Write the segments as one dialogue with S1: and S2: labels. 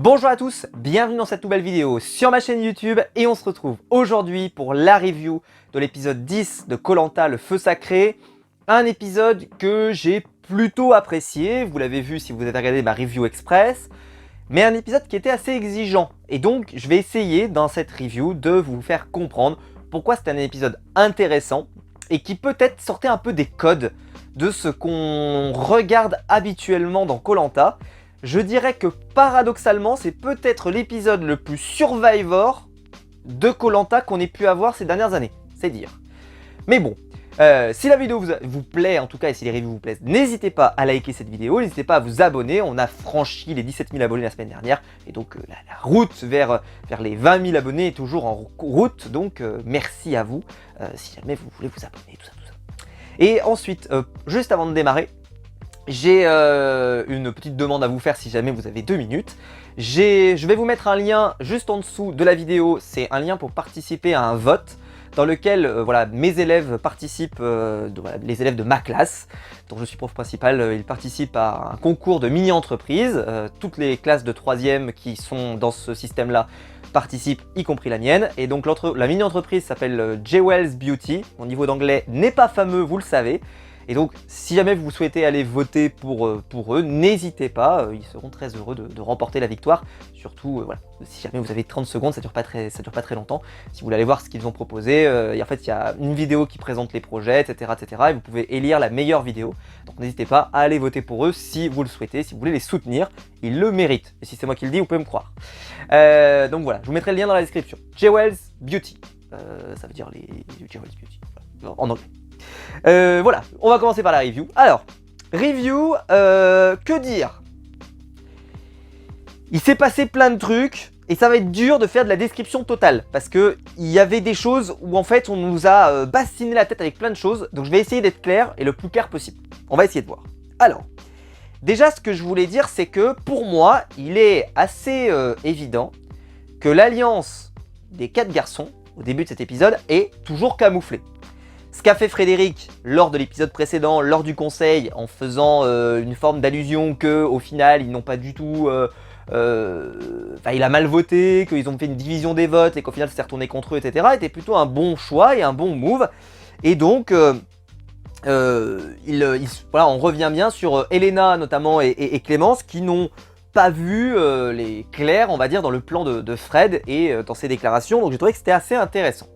S1: Bonjour à tous, bienvenue dans cette nouvelle vidéo sur ma chaîne YouTube et on se retrouve aujourd'hui pour la review de l'épisode 10 de Koh Lanta, le feu sacré. Un épisode que j'ai plutôt apprécié, vous l'avez vu si vous avez regardé ma review express, mais un épisode qui était assez exigeant. Et donc je vais essayer dans cette review de vous faire comprendre pourquoi c'est un épisode intéressant et qui peut-être sortait un peu des codes de ce qu'on regarde habituellement dans Koh Lanta. Je dirais que paradoxalement, c'est peut-être l'épisode le plus Survivor de Koh Lanta qu'on ait pu avoir ces dernières années, c'est dire. Mais bon, si la vidéo vous plaît, en tout cas, et si les reviews vous plaisent, n'hésitez pas à liker cette vidéo, n'hésitez pas à vous abonner. On a franchi les 17 000 abonnés la semaine dernière, et donc la route vers les 20 000 abonnés est toujours en route, donc merci à vous, si jamais vous voulez vous abonner, tout ça. Et ensuite, juste avant de démarrer, j'ai une petite demande à vous faire si jamais vous avez 2 minutes. Je vais vous mettre un lien juste en dessous de la vidéo, c'est un lien pour participer à un vote dans lequel voilà, mes élèves participent, les élèves de ma classe, dont je suis prof principal, ils participent à un concours de mini-entreprise. Toutes les classes de 3e qui sont dans ce système-là participent, y compris la mienne. Et donc la mini-entreprise s'appelle Jewels Beauty. Mon niveau d'anglais n'est pas fameux, vous le savez. Et donc, si jamais vous souhaitez aller voter pour eux, n'hésitez pas, ils seront très heureux de remporter la victoire. Surtout, voilà, si jamais vous avez 30 secondes, ça dure pas très longtemps. Si vous voulez aller voir ce qu'ils ont proposé, et en fait, il y a une vidéo qui présente les projets, etc., et vous pouvez élire la meilleure vidéo. Donc, n'hésitez pas à aller voter pour eux si vous le souhaitez, si vous voulez les soutenir. Ils le méritent. Et si c'est moi qui le dis, vous pouvez me croire. Donc voilà, je vous mettrai le lien dans la description. Jewels Beauty. Ça veut dire les Jewels Beauty, voilà, en anglais. Voilà, on va commencer par la review. Alors, review, que dire? Il s'est passé plein de trucs et ça va être dur de faire de la description totale parce que il y avait des choses où en fait on nous a bassiné la tête avec plein de choses. Donc je vais essayer d'être clair et le plus clair possible. On va essayer de voir. Alors, déjà ce que je voulais dire c'est que pour moi, il est assez évident que l'alliance des 4 garçons au début de cet épisode est toujours camouflée. Ce qu'a fait Frédéric lors de l'épisode précédent, lors du conseil, en faisant une forme d'allusion que au final ils n'ont pas du tout... il a mal voté, qu'ils ont fait une division des votes et qu'au final ça s'est retourné contre eux, etc. était plutôt un bon choix et un bon move. Et donc, voilà, on revient bien sur Elena notamment et Clémence qui n'ont pas vu les clairs, on va dire, dans le plan de Fred et dans ses déclarations. Donc j'ai trouvé que c'était assez intéressant.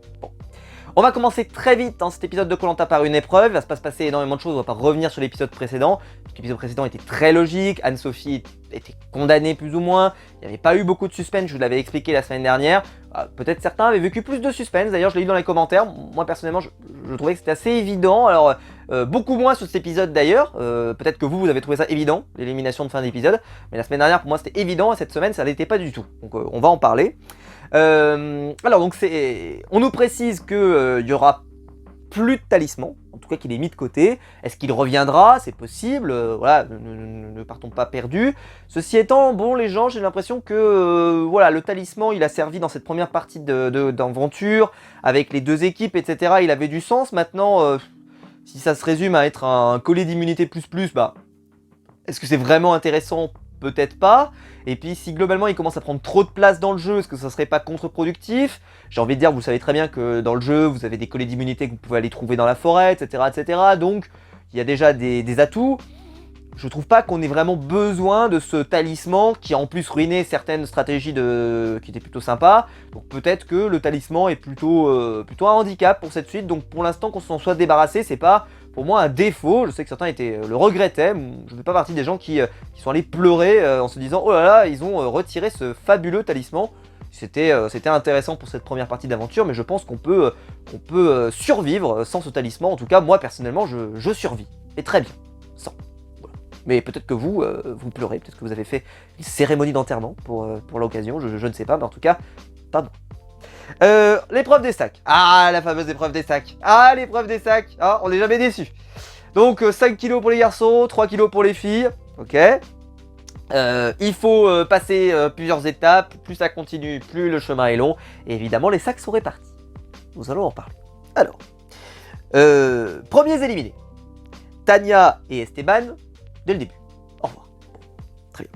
S1: On va commencer très vite dans cet épisode de Koh Lanta par une épreuve, il va pas se passer énormément de choses, on va pas revenir sur l'épisode précédent. L'épisode précédent était très logique, Anne-Sophie était condamnée plus ou moins, il n'y avait pas eu beaucoup de suspense, je vous l'avais expliqué la semaine dernière. Peut-être certains avaient vécu plus de suspense, d'ailleurs je l'ai lu dans les commentaires, moi personnellement je trouvais que c'était assez évident, alors beaucoup moins sur cet épisode d'ailleurs, peut-être que vous avez trouvé ça évident, l'élimination de fin d'épisode, mais la semaine dernière pour moi c'était évident et cette semaine ça l'était pas du tout, donc on va en parler. Alors donc on nous précise qu'il y aura plus de talisman, en tout cas qu'il est mis de côté. Est-ce qu'il reviendra? C'est possible, voilà, ne partons pas perdus. Ceci étant, bon les gens, j'ai l'impression que voilà, le talisman il a servi dans cette première partie d'aventure, avec les 2 équipes, etc. Il avait du sens. Maintenant, si ça se résume à être un collier d'immunité plus, bah, est-ce que c'est vraiment intéressant? Peut-être pas. Et puis si globalement il commence à prendre trop de place dans le jeu, est-ce que ça serait pas contre-productif? J'ai envie de dire, vous savez très bien que dans le jeu, vous avez des colliers d'immunité que vous pouvez aller trouver dans la forêt, etc. Donc il y a déjà des atouts. Je trouve pas qu'on ait vraiment besoin de ce talisman qui a en plus ruiné certaines stratégies qui étaient plutôt sympas. Donc peut-être que le talisman est plutôt un handicap pour cette suite. Donc pour l'instant qu'on s'en soit débarrassé, c'est pas pour moi un défaut. Je sais que certains le regrettaient. Je ne fais pas partie des gens qui sont allés pleurer en se disant oh là là, ils ont retiré ce fabuleux talisman. C'était intéressant pour cette première partie d'aventure, mais je pense qu'on peut survivre sans ce talisman. En tout cas, moi personnellement, je survis. Et très bien. Sans. Mais peut-être que vous pleurez, peut-être que vous avez fait une cérémonie d'enterrement pour l'occasion, je ne sais pas, mais en tout cas, pas bon. L'épreuve des sacs. Ah, la fameuse épreuve des sacs. Ah, l'épreuve des sacs. Ah, on n'est jamais déçu. Donc, 5 kilos pour les garçons, 3 kilos pour les filles. Ok. Il faut passer plusieurs étapes. Plus ça continue, plus le chemin est long. Et évidemment, les sacs sont répartis. Nous allons en parler. Alors, premiers éliminés. Tania et Esteban. Dès le début. Au revoir. Bon, très bien.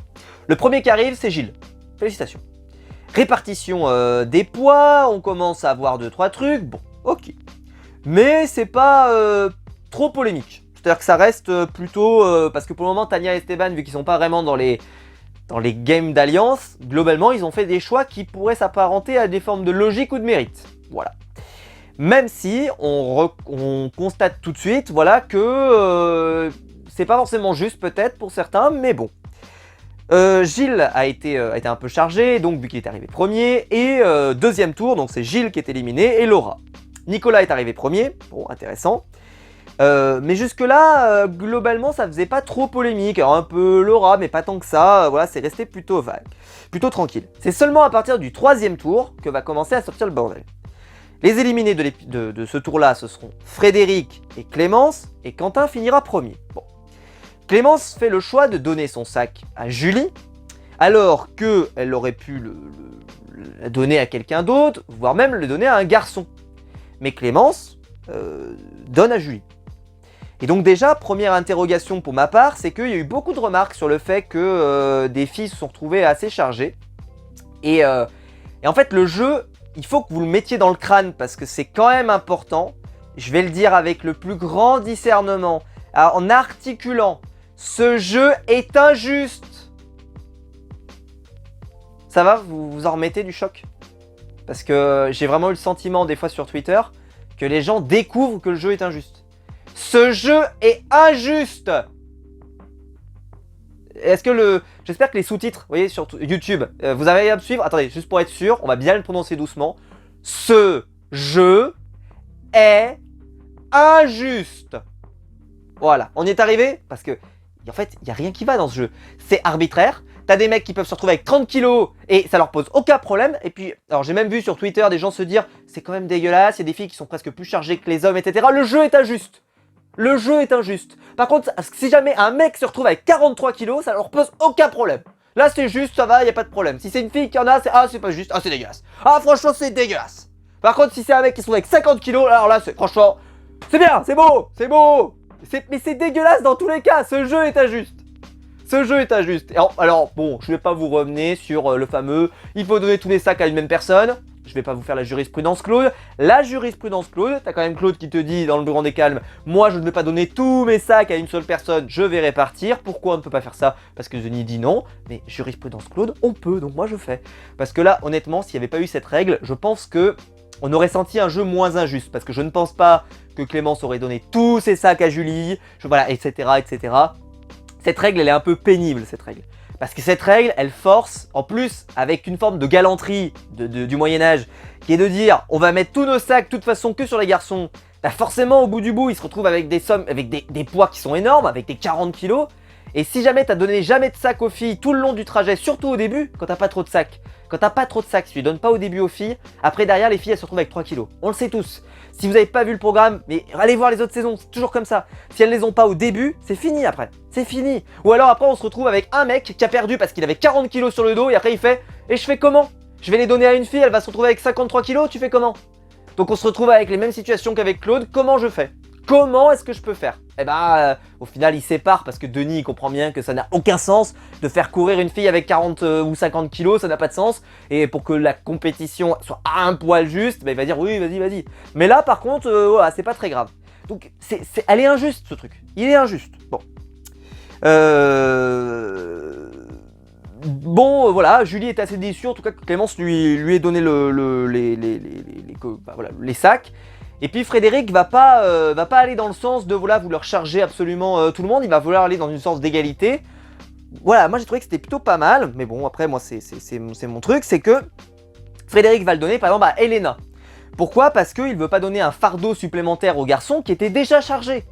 S1: Le premier qui arrive, c'est Gilles. félicitations. Répartition des poids, on commence à avoir 2-3 trucs, bon, ok. Mais c'est pas trop polémique. C'est-à-dire que ça reste plutôt... parce que pour le moment, Tania et Esteban, vu qu'ils sont pas vraiment dans les games d'alliance, globalement, ils ont fait des choix qui pourraient s'apparenter à des formes de logique ou de mérite. Voilà. Même si on constate tout de suite, voilà, que c'est pas forcément juste peut-être pour certains, mais bon. Gilles a été un peu chargé, donc vu qu'il est arrivé premier, et deuxième tour, donc c'est Gilles qui est éliminé, et Laura. Nicolas est arrivé premier, bon, intéressant. Mais jusque-là, globalement, ça faisait pas trop polémique. Alors un peu Laura, mais pas tant que ça. Voilà, c'est resté plutôt vague, plutôt tranquille. C'est seulement à partir du troisième tour que va commencer à sortir le bordel. Les éliminés de ce tour-là, ce seront Frédéric et Clémence, et Quentin finira premier. Bon. Clémence fait le choix de donner son sac à Julie, alors qu'elle aurait pu le donner à quelqu'un d'autre, voire même le donner à un garçon. Mais Clémence donne à Julie. Et donc déjà, première interrogation pour ma part, c'est qu'il y a eu beaucoup de remarques sur le fait que des filles se sont retrouvées assez chargées. Et en fait, le jeu, il faut que vous le mettiez dans le crâne, parce que c'est quand même important. Je vais le dire avec le plus grand discernement, en articulant. Ce jeu est injuste. Ça va, vous vous en remettez du choc? Parce que j'ai vraiment eu le sentiment des fois sur Twitter que les gens découvrent que le jeu est injuste. Ce jeu est injuste. Est-ce que j'espère que les sous-titres, vous voyez, sur YouTube, vous avez à me suivre. Attendez, juste pour être sûr, on va bien le prononcer doucement. Ce jeu est injuste. Voilà, on y est arrivé parce que en fait, il n'y a rien qui va dans ce jeu. C'est arbitraire. T'as des mecs qui peuvent se retrouver avec 30 kilos et ça leur pose aucun problème. Et puis, alors j'ai même vu sur Twitter des gens se dire c'est quand même dégueulasse, il y a des filles qui sont presque plus chargées que les hommes, etc. Le jeu est injuste. Le jeu est injuste. Par contre, si jamais un mec se retrouve avec 43 kilos, ça leur pose aucun problème. Là, c'est juste, ça va, il n'y a pas de problème. Si c'est une fille qui en a, c'est ah, c'est pas juste, ah, c'est dégueulasse. Ah, franchement, c'est dégueulasse. Par contre, si c'est un mec qui se trouve avec 50 kilos, alors là, franchement, c'est bien, c'est beau, c'est beau. Mais c'est dégueulasse dans tous les cas, ce jeu est injuste. Ce jeu est injuste. Alors bon, je vais pas vous revenir sur le fameux « il faut donner tous les sacs à une même personne ». Je vais pas vous faire la jurisprudence Claude. La jurisprudence Claude, t'as quand même Claude qui te dit dans le plus grand des calmes « moi je ne vais pas donner tous mes sacs à une seule personne, je vais répartir ». Pourquoi on ne peut pas faire ça? Parce que Denis dit non. Mais jurisprudence Claude, on peut, donc moi je fais. Parce que là, honnêtement, s'il n'y avait pas eu cette règle, je pense que on aurait senti un jeu moins injuste. Parce que je ne pense pas que Clémence aurait donné tous ses sacs à Julie, voilà, etc., etc. Cette règle, elle est un peu pénible, cette règle. Parce que cette règle, elle force, en plus, avec une forme de galanterie du Moyen-Âge, qui est de dire, on va mettre tous nos sacs, de toute façon, que sur les garçons. Bah forcément, au bout du bout, ils se retrouvent avec des sommes, avec des poids qui sont énormes, avec des 40 kilos. Et si jamais t'as donné jamais de sac aux filles tout le long du trajet, surtout au début, quand t'as pas trop de sacs. Quand t'as pas trop de sacs, tu les donnes pas au début aux filles, après derrière, les filles, elles se retrouvent avec 3 kilos. On le sait tous. Si vous n'avez pas vu le programme, mais allez voir les autres saisons, c'est toujours comme ça. Si elles les ont pas au début, c'est fini après. C'est fini. Ou alors après, on se retrouve avec un mec qui a perdu parce qu'il avait 40 kilos sur le dos et après il fait « et je fais comment? Je vais les donner à une fille, elle va se retrouver avec 53 kilos, tu fais comment ?» Donc on se retrouve avec les mêmes situations qu'avec Claude, comment je fais? Comment est-ce que je peux faire? Eh ben, au final, il sépare parce que Denis il comprend bien que ça n'a aucun sens de faire courir une fille avec 40 ou 50 kilos, ça n'a pas de sens. Et pour que la compétition soit à un poil juste, ben, il va dire oui, vas-y, vas-y. Mais là, par contre, voilà, c'est pas très grave. Donc, elle est injuste ce truc. Il est injuste. Bon. Bon, voilà, Julie est assez déçue, en tout cas que Clémence lui ait donné les sacs. Et puis Frédéric va pas aller dans le sens de vouloir charger absolument tout le monde, il va vouloir aller dans une sens d'égalité. Voilà, moi j'ai trouvé que c'était plutôt pas mal, mais bon après moi c'est mon truc, c'est que Frédéric va le donner par exemple à Elena. Pourquoi? Parce qu'il veut pas donner un fardeau supplémentaire au garçon qui était déjà chargé.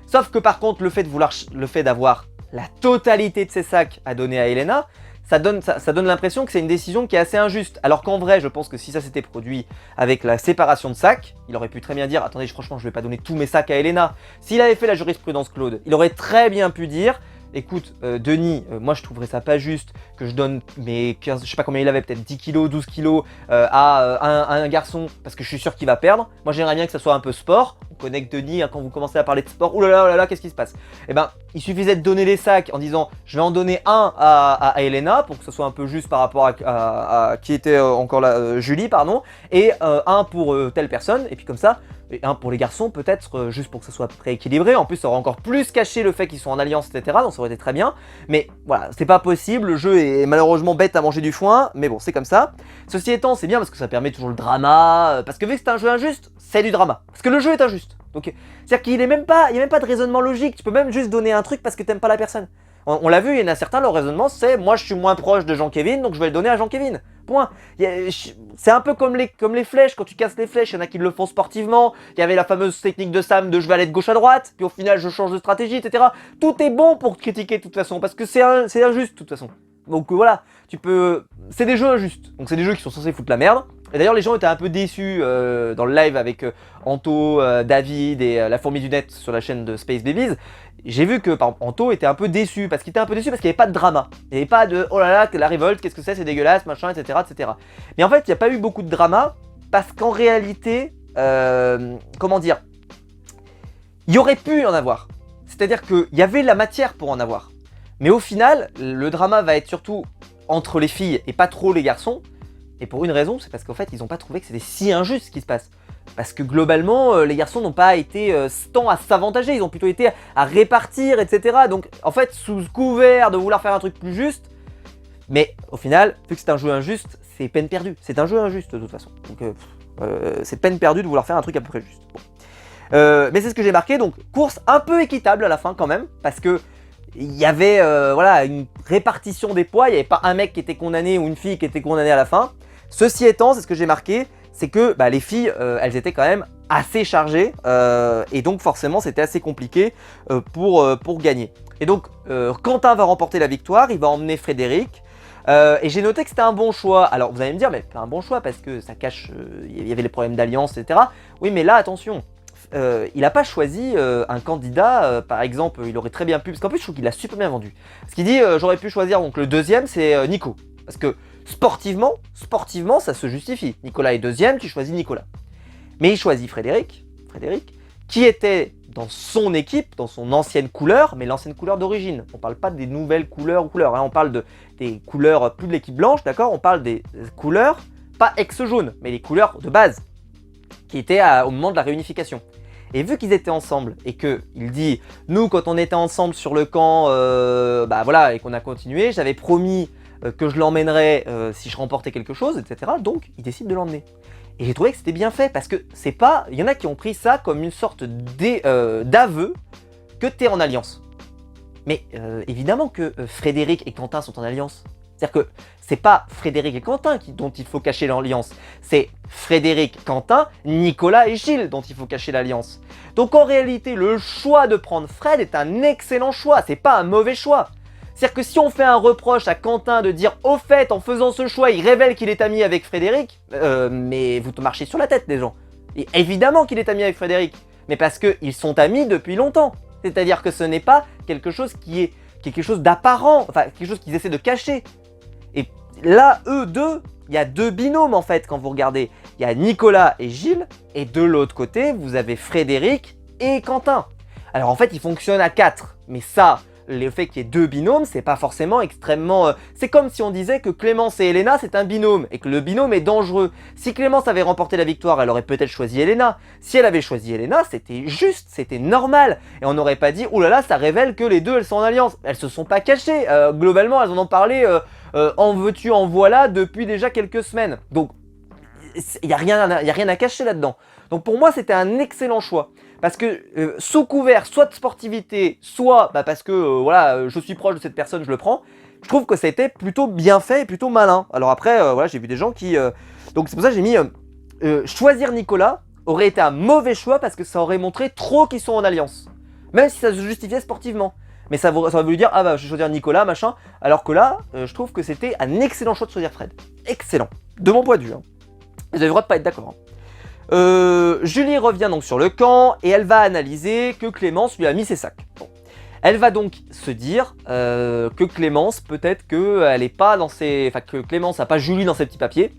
S1: Sauf que par contre le fait d'avoir la totalité de ses sacs à donner à Elena, ça donne l'impression que c'est une décision qui est assez injuste. Alors qu'en vrai, je pense que si ça s'était produit avec la séparation de sacs, il aurait pu très bien dire « Attendez, franchement, je vais pas donner tous mes sacs à Elena ». S'il avait fait la jurisprudence Claude, il aurait très bien pu dire écoute, Denis, moi je trouverais ça pas juste que je donne mes 15, je sais pas combien il avait, peut-être 10 kilos, 12 kilos à un garçon, parce que je suis sûr qu'il va perdre. Moi j'aimerais bien que ça soit un peu sport. On connaît que Denis, hein, quand vous commencez à parler de sport, oh là là, qu'est-ce qui se passe? Eh ben, il suffisait de donner les sacs en disant, je vais en donner un à Elena, pour que ce soit un peu juste par rapport à qui était encore là, Julie, pardon, et un pour telle personne, et puis comme ça, et un pour les garçons peut-être, juste pour que ça soit à peu près équilibré. En plus ça aurait encore plus caché le fait qu'ils sont en alliance, etc. Donc ça aurait été très bien. Mais voilà, c'est pas possible, le jeu est malheureusement bête à manger du foin, mais bon, c'est comme ça. Ceci étant, c'est bien parce que ça permet toujours le drama, parce que vu que c'est un jeu injuste, c'est du drama. Parce que le jeu est injuste. Donc c'est-à-dire qu'il est même pas, il y a même pas de raisonnement logique, tu peux même juste donner un truc parce que t'aimes pas la personne. On l'a vu, il y en a certains, leur raisonnement c'est, moi je suis moins proche de Jean-Kevin, donc je vais le donner à Jean-Kevin. Point. C'est un peu comme les flèches, quand tu casses les flèches, il y en a qui le font sportivement. Il y avait la fameuse technique de Sam de je vais aller de gauche à droite, puis au final je change de stratégie, etc. Tout est bon pour critiquer de toute façon, parce que c'est injuste de toute façon. Donc voilà, c'est des jeux injustes, donc c'est des jeux qui sont censés foutre la merde. Et d'ailleurs les gens étaient un peu déçus dans le live avec Anto, David et la fourmi du net sur la chaîne de Space Babies. J'ai vu que par exemple, Anto était un peu déçu, parce qu'il était un peu déçu parce qu'il n'y avait pas de drama. Il n'y avait pas de oh là là, la révolte, qu'est-ce que c'est dégueulasse, machin, etc., etc. Mais en fait, il n'y a pas eu beaucoup de drama, parce qu'en réalité, comment dire, il y aurait pu en avoir. C'est-à-dire qu'il y avait la matière pour en avoir. Mais au final, le drama va être surtout entre les filles et pas trop les garçons. Et pour une raison, c'est parce qu'en fait, ils n'ont pas trouvé que c'était si injuste ce qui se passe. Parce que globalement, les garçons n'ont pas été tant à s'avantager, ils ont plutôt été à répartir, etc. Donc en fait, sous couvert de vouloir faire un truc plus juste, mais au final, vu que c'est un jeu injuste, c'est peine perdue. C'est un jeu injuste de toute façon. Donc c'est peine perdue de vouloir faire un truc à peu près juste. Bon. Mais c'est ce que j'ai marqué, donc course un peu équitable à la fin quand même, parce que il y avait voilà, une répartition des poids, il n'y avait pas un mec qui était condamné ou une fille qui était condamnée à la fin. Ceci étant, c'est ce que j'ai marqué, c'est que les filles, elles étaient quand même assez chargées, et donc forcément c'était assez compliqué pour gagner. Et donc Quentin va remporter la victoire, il va emmener Frédéric, et j'ai noté que c'était un bon choix. Alors vous allez me dire, mais c'est un bon choix parce que ça cache, il y avait les problèmes d'alliance, etc. Oui, mais là attention, il n'a pas choisi un candidat, par exemple, il aurait très bien pu, parce qu'en plus je trouve qu'il a super bien vendu. Parce qu'il dit, j'aurais pu choisir, donc le deuxième c'est Nico, parce que sportivement, ça se justifie. Nicolas est deuxième, tu choisis Nicolas. Mais il choisit Frédéric, qui était dans son équipe, dans son ancienne couleur, mais l'ancienne couleur d'origine. On parle pas des nouvelles couleurs, hein, on parle des couleurs, plus de l'équipe blanche, d'accord. On parle des couleurs, pas ex-jaune, mais les couleurs de base, qui étaient au moment de la réunification. Et vu qu'ils étaient ensemble, et que il dit, nous quand on était ensemble sur le camp, voilà, et qu'on a continué, j'avais promis que je l'emmènerais si je remportais quelque chose, etc. Donc il décide de l'emmener. Et j'ai trouvé que c'était bien fait, parce que c'est pas, il y en a qui ont pris ça comme une sorte d'aveu que t'es en alliance. Mais évidemment que Frédéric et Quentin sont en alliance. C'est-à-dire que c'est pas Frédéric et Quentin dont il faut cacher l'alliance, c'est Frédéric, Quentin, Nicolas et Gilles dont il faut cacher l'alliance. Donc en réalité, le choix de prendre Fred est un excellent choix, c'est pas un mauvais choix. C'est-à-dire que si on fait un reproche à Quentin de dire au fait, en faisant ce choix, il révèle qu'il est ami avec Frédéric, mais vous te marchez sur la tête des gens. Et évidemment qu'il est ami avec Frédéric, mais parce qu'ils sont amis depuis longtemps. C'est-à-dire que ce n'est pas quelque chose qui est quelque chose d'apparent, enfin quelque chose qu'ils essaient de cacher. Et là, eux deux, il y a deux binômes en fait quand vous regardez. Il y a Nicolas et Gilles, et de l'autre côté, vous avez Frédéric et Quentin. Alors en fait, ils fonctionnent à 4, mais ça, le fait qu'il y ait deux binômes, c'est pas forcément extrêmement... C'est comme si on disait que Clémence et Elena, c'est un binôme, et que le binôme est dangereux. Si Clémence avait remporté la victoire, elle aurait peut-être choisi Elena. Si elle avait choisi Elena, c'était juste, c'était normal. Et on n'aurait pas dit, oulala, ça révèle que les deux, elles sont en alliance. Elles se sont pas cachées. Globalement, elles en ont parlé en veux-tu, en voilà, depuis déjà quelques semaines. Donc, il n'y a rien à cacher là-dedans. Donc pour moi, c'était un excellent choix. Parce que sous couvert, soit de sportivité, soit parce que voilà, je suis proche de cette personne, je le prends. Je trouve que c'était plutôt bien fait et plutôt malin. Alors après, voilà, j'ai vu des gens qui... Donc c'est pour ça que j'ai mis choisir Nicolas aurait été un mauvais choix parce que ça aurait montré trop qu'ils sont en alliance. Même si ça se justifiait sportivement. Mais ça aurait voulu dire, ah bah je vais choisir Nicolas, machin. Alors que là, je trouve que c'était un excellent choix de choisir Fred. Excellent. De mon point de vue. Hein. Vous avez le droit de pas être d'accord. Hein. Julie revient donc sur le camp et elle va analyser que Clémence lui a mis ses sacs. Bon. Elle va donc se dire que Clémence, peut-être qu'elle est pas dans ses... Enfin, que Clémence n'a pas Julie dans ses petits papiers,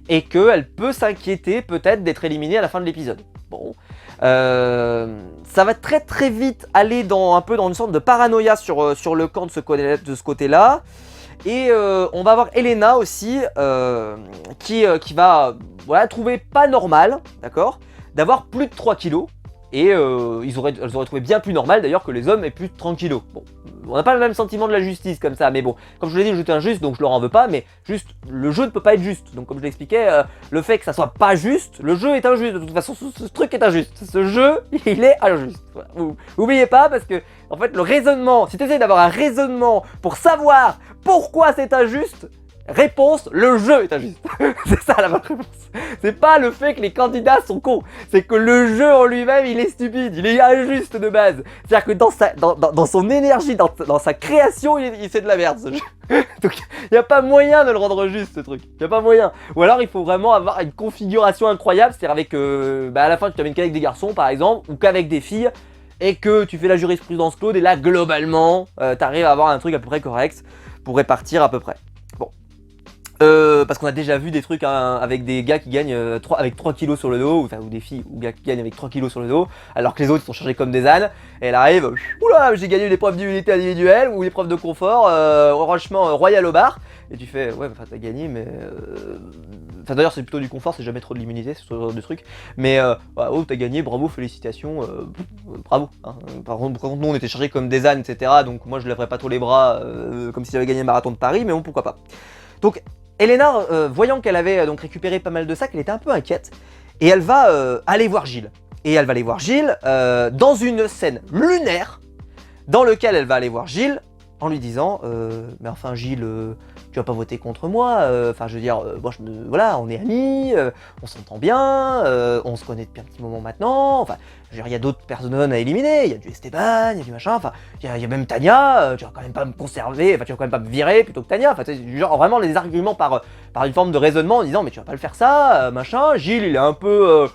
S1: et qu'elle peut s'inquiéter peut-être d'être éliminée à la fin de l'épisode. Bon, ça va très très vite aller un peu dans une sorte de paranoïa sur le camp de ce côté-là. Et on va avoir Elena aussi, qui va trouver pas normal, d'accord, d'avoir plus de 3 kilos. Et elles auraient trouvé bien plus normal d'ailleurs que les hommes aient plus de 30 kilos. Bon, on n'a pas le même sentiment de la justice comme ça, mais bon, comme je vous l'ai dit, le jeu est injuste, donc je leur en veux pas, mais juste, le jeu ne peut pas être juste. Donc comme je l'expliquais, le fait que ça soit pas juste, le jeu est injuste, de toute façon, ce truc est injuste. Ce jeu, il est injuste. Voilà. Oubliez pas, parce que, en fait, le raisonnement, si tu essaies d'avoir un raisonnement pour savoir pourquoi c'est injuste, réponse, le jeu est injuste. C'est ça la bonne réponse. C'est pas le fait que les candidats sont cons, c'est que le jeu en lui-même, il est stupide, il est injuste de base. C'est-à-dire que dans son énergie, dans sa création, il fait de la merde ce jeu. Donc il n'y a pas moyen de le rendre juste ce truc. Il n'y a pas moyen. Ou alors il faut vraiment avoir une configuration incroyable, c'est-à-dire avec à la fin tu termines qu'avec des garçons par exemple, ou qu'avec des filles, et que tu fais la jurisprudence Claude, et là globalement, t'arrives à avoir un truc à peu près correct pour répartir à peu près. Bon. Parce qu'on a déjà vu des trucs avec des gars qui gagnent avec 3 kilos sur le dos, ou des filles ou gars qui gagnent avec 3 kilos sur le dos, alors que les autres sont chargés comme des ânes, et elle arrive, oula, j'ai gagné l'épreuve d'unité individuelle ou l'épreuve de confort, franchement royal au bar, et tu fais, ouais, enfin t'as gagné, mais... Enfin d'ailleurs c'est plutôt du confort, c'est jamais trop de l'immunité, c'est ce genre de truc, mais oh t'as gagné, bravo, félicitations, bravo. Hein. Par contre nous on était chargés comme des ânes, etc., donc moi je lèverais pas trop les bras comme si j'avais gagné le marathon de Paris, mais bon pourquoi pas. Donc Elena, voyant qu'elle avait donc récupéré pas mal de sacs, elle était un peu inquiète, et elle va aller voir Gilles. Et elle va aller voir Gilles dans une scène lunaire, dans lequel elle va aller voir Gilles en lui disant mais enfin Gilles, tu vas pas voter contre moi, enfin je veux dire, moi voilà, on est amis, on s'entend bien, on se connaît depuis un petit moment maintenant, enfin je veux dire, il y a d'autres personnes à éliminer, il y a du Esteban, il y a du machin, enfin il y a même Tania, tu vas quand même pas me conserver, enfin tu vas quand même pas me virer plutôt que Tania, enfin genre vraiment les arguments par une forme de raisonnement en disant mais tu vas pas le faire ça, machin. Gilles il est un peu...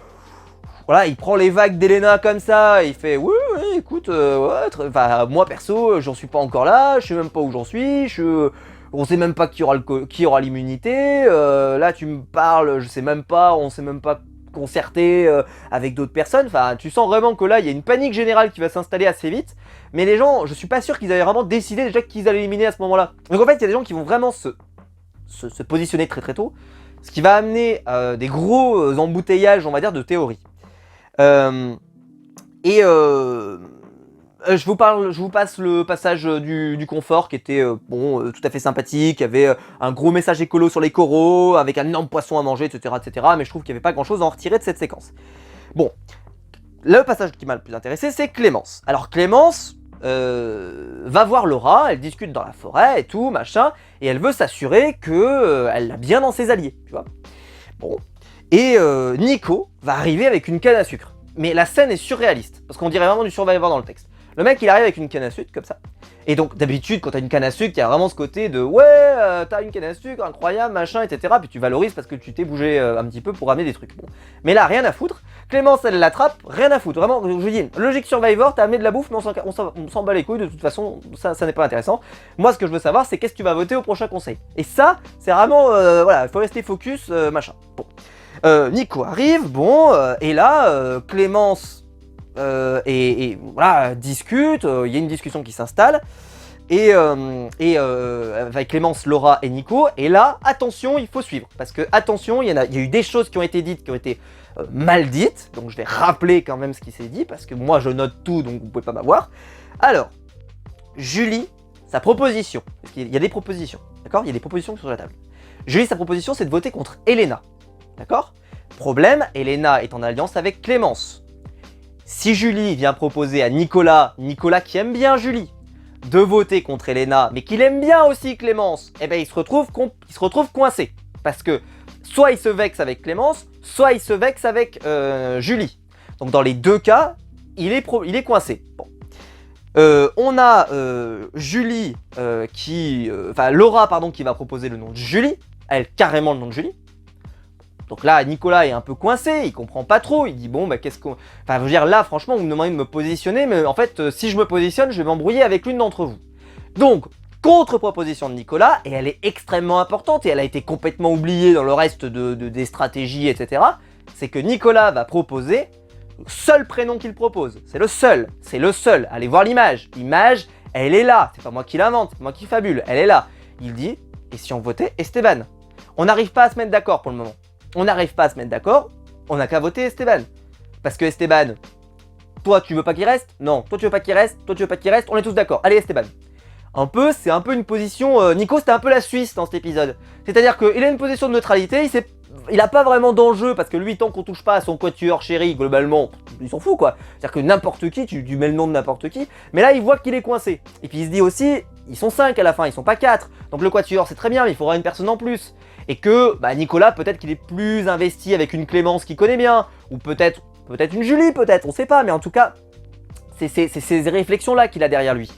S1: Voilà, il prend les vagues d'Elena comme ça, et il fait oui, écoute, ouais, enfin moi perso, j'en suis pas encore là, je sais même pas où j'en suis, on sait même pas qui aura l'immunité, là tu me parles, je sais même pas, on s'est même pas concerté avec d'autres personnes, enfin tu sens vraiment que là il y a une panique générale qui va s'installer assez vite, mais les gens, je suis pas sûr qu'ils avaient vraiment décidé déjà qu'ils allaient éliminer à ce moment-là. Donc en fait il y a des gens qui vont vraiment se positionner très très tôt, ce qui va amener des gros embouteillages, on va dire, de théorie. Je vous passe le passage du confort qui était tout à fait sympathique, qui avait un gros message écolo sur les coraux, avec un énorme poisson à manger, etc. Mais je trouve qu'il n'y avait pas grand chose à en retirer de cette séquence. Bon, le passage qui m'a le plus intéressé, c'est Clémence. Alors Clémence va voir Laura, elle discute dans la forêt et tout, machin, et elle veut s'assurer qu'elle l'a bien dans ses alliés, tu vois. Bon. Et Nico va arriver avec une canne à sucre. Mais la scène est surréaliste, parce qu'on dirait vraiment du Survivor dans le texte. Le mec il arrive avec une canne à sucre comme ça. Et donc d'habitude quand t'as une canne à sucre, il y a vraiment ce côté de ouais, t'as une canne à sucre, incroyable, machin, etc. Puis tu valorises parce que tu t'es bougé un petit peu pour ramener des trucs. Bon. Mais là, rien à foutre. Clémence elle l'attrape, rien à foutre. Vraiment, je vous dis, logique Survivor, t'as amené de la bouffe, mais on s'en bat les couilles, de toute façon, ça n'est pas intéressant. Moi ce que je veux savoir, c'est qu'est-ce que tu vas voter au prochain conseil. Et ça, c'est vraiment, voilà, il faut rester focus, machin. Bon. Nico arrive, bon, et là, Clémence et voilà, discute, il y a une discussion qui s'installe, et avec Clémence, Laura et Nico, et là, attention, il faut suivre, parce que, attention, il y a eu des choses qui ont été dites, qui ont été mal dites, donc je vais rappeler quand même ce qui s'est dit, parce que moi je note tout, donc vous pouvez pas m'avoir. Alors, Julie, sa proposition, parce qu'il y a des propositions, d'accord? Il y a des propositions sur la table. Julie, sa proposition, c'est de voter contre Elena. D'accord? Problème, Elena est en alliance avec Clémence. Si Julie vient proposer à Nicolas qui aime bien Julie, de voter contre Elena, mais qu'il aime bien aussi Clémence, eh ben il se retrouve coincé. Parce que soit il se vexe avec Clémence, soit il se vexe avec Julie. Donc dans les deux cas, il est coincé. Bon. On a Julie Laura pardon, qui va proposer le nom de Julie, elle carrément le nom de Julie. Donc là, Nicolas est un peu coincé, il comprend pas trop, il dit bon bah qu'est-ce qu'on... Enfin je veux dire là franchement vous me demandez de me positionner, mais en fait si je me positionne je vais m'embrouiller avec l'une d'entre vous. Donc, contre-proposition de Nicolas, et elle est extrêmement importante, et elle a été complètement oubliée dans le reste des stratégies, etc. C'est que Nicolas va proposer le seul prénom qu'il propose, c'est le seul, allez voir l'image, l'image elle est là, c'est pas moi qui l'invente, c'est moi qui fabule, elle est là. Il dit, et si on votait Esteban? On n'arrive pas à se mettre d'accord pour le moment. On n'arrive pas à se mettre d'accord, on n'a qu'à voter Esteban. Parce que Esteban, toi tu veux pas qu'il reste? Non. Toi tu veux pas qu'il reste? Toi tu veux pas qu'il reste? On est tous d'accord. Allez Esteban. C'est un peu une position... Nico c'était un peu la Suisse dans cet épisode. C'est-à-dire qu'il a une position de neutralité, il a pas vraiment d'enjeu parce que lui tant qu'on touche pas à son quatuor chéri, globalement, il s'en fout quoi. C'est-à-dire que n'importe qui, tu mets le nom de n'importe qui, mais là il voit qu'il est coincé. Et puis il se dit aussi, ils sont 5 à la fin, ils sont pas 4. Donc le quatuor c'est très bien, mais il faudra une personne en plus. Et que Nicolas peut-être qu'il est plus investi avec une Clémence qu'il connaît bien, ou peut-être une Julie peut-être, on sait pas, mais en tout cas, c'est ces réflexions-là qu'il a derrière lui.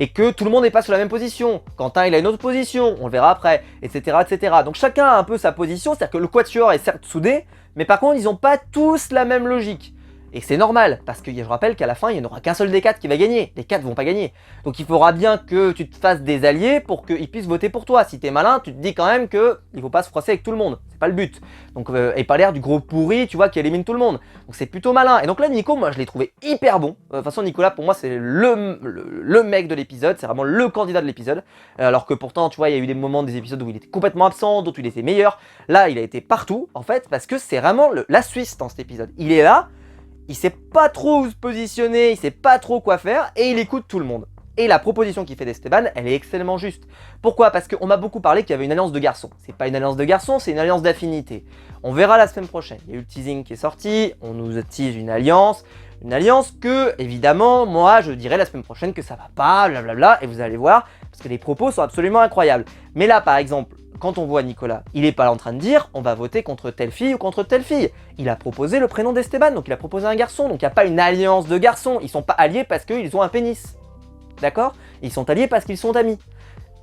S1: Et que tout le monde n'est pas sur la même position. Quentin il a une autre position, on le verra après, etc. etc. Donc chacun a un peu sa position, c'est-à-dire que le quatuor est certes soudé, mais par contre ils n'ont pas tous la même logique. Et c'est normal, parce que je rappelle qu'à la fin, il n'y en aura qu'un seul des 4 qui va gagner. Les 4 vont pas gagner. Donc il faudra bien que tu te fasses des alliés pour qu'ils puissent voter pour toi. Si t'es malin, tu te dis quand même que il faut pas se froisser avec tout le monde. C'est pas le but. Donc et pas l'air du gros pourri, tu vois, qui élimine tout le monde. Donc c'est plutôt malin. Et donc là, Nico, moi je l'ai trouvé hyper bon. De toute façon, Nicolas, pour moi, c'est le mec de l'épisode. C'est vraiment le candidat de l'épisode. Alors que pourtant, tu vois, il y a eu des moments des épisodes où il était complètement absent, d'autres où il était meilleur. Là, il a été partout, en fait, parce que c'est vraiment la Suisse dans cet épisode. Il est là. Il sait pas trop où se positionner, il sait pas trop quoi faire et il écoute tout le monde. Et la proposition qu'il fait d'Esteban, elle est extrêmement juste. Pourquoi? Parce qu'on m'a beaucoup parlé qu'il y avait une alliance de garçons. C'est pas une alliance de garçons, c'est une alliance d'affinité. On verra la semaine prochaine. Il y a eu le teasing qui est sorti, on nous tease une alliance que, évidemment, moi je dirais la semaine prochaine que ça va pas, blablabla, et vous allez voir, parce que les propos sont absolument incroyables. Mais là, par exemple, quand on voit Nicolas, il est pas là en train de dire on va voter contre telle fille ou contre telle fille. Il a proposé le prénom d'Esteban, donc il a proposé un garçon, donc il n'y a pas une alliance de garçons. Ils sont pas alliés parce qu'ils ont un pénis. D'accord? Ils sont alliés parce qu'ils sont amis.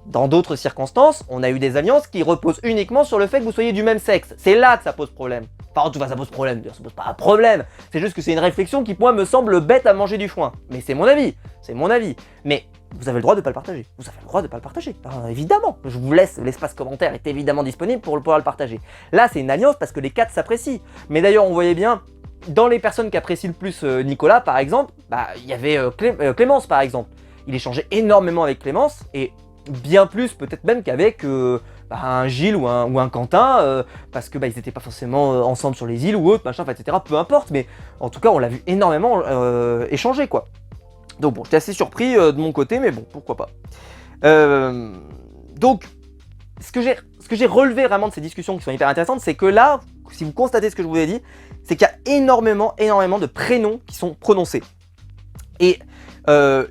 S1: Dans d'autres circonstances, on a eu des alliances qui reposent uniquement sur le fait que vous soyez du même sexe. C'est là que ça pose problème. Enfin, en tout cas, ça pose problème. Ça pose pas un problème. C'est juste que c'est une réflexion qui, pour moi, me semble bête à manger du foin. Mais c'est mon avis. C'est mon avis. Mais vous avez le droit de ne pas le partager. Vous avez le droit de ne pas le partager. Alors, évidemment. Je vous laisse, l'espace commentaire est évidemment disponible pour pouvoir le partager. Là, c'est une alliance parce que les 4 s'apprécient. Mais d'ailleurs, on voyait bien, dans les personnes qui apprécient le plus Nicolas, par exemple, il y avait Clémence, par exemple. Il échangeait énormément avec Clémence et bien plus peut-être même qu'avec un Gilles ou un Quentin, parce que ils n'étaient pas forcément ensemble sur les îles ou autre, machin, etc. Peu importe, mais en tout cas on l'a vu énormément échanger quoi. Donc bon, j'étais assez surpris de mon côté, mais bon, pourquoi pas. Donc, ce que j'ai relevé vraiment de ces discussions qui sont hyper intéressantes, c'est que là, si vous constatez ce que je vous ai dit, c'est qu'il y a énormément de prénoms qui sont prononcés. Et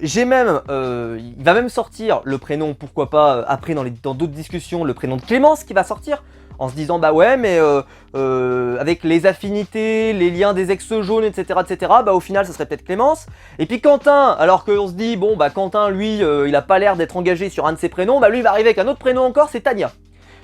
S1: j'ai même, il va même sortir le prénom, pourquoi pas, après dans d'autres discussions, le prénom de Clémence qui va sortir, en se disant bah ouais mais avec les affinités, les liens des ex jaunes, etc. Au final ça serait peut-être Clémence. Et puis Quentin, alors qu'on se dit bon Quentin lui il a pas l'air d'être engagé sur un de ses prénoms, lui il va arriver avec un autre prénom encore, c'est Tania.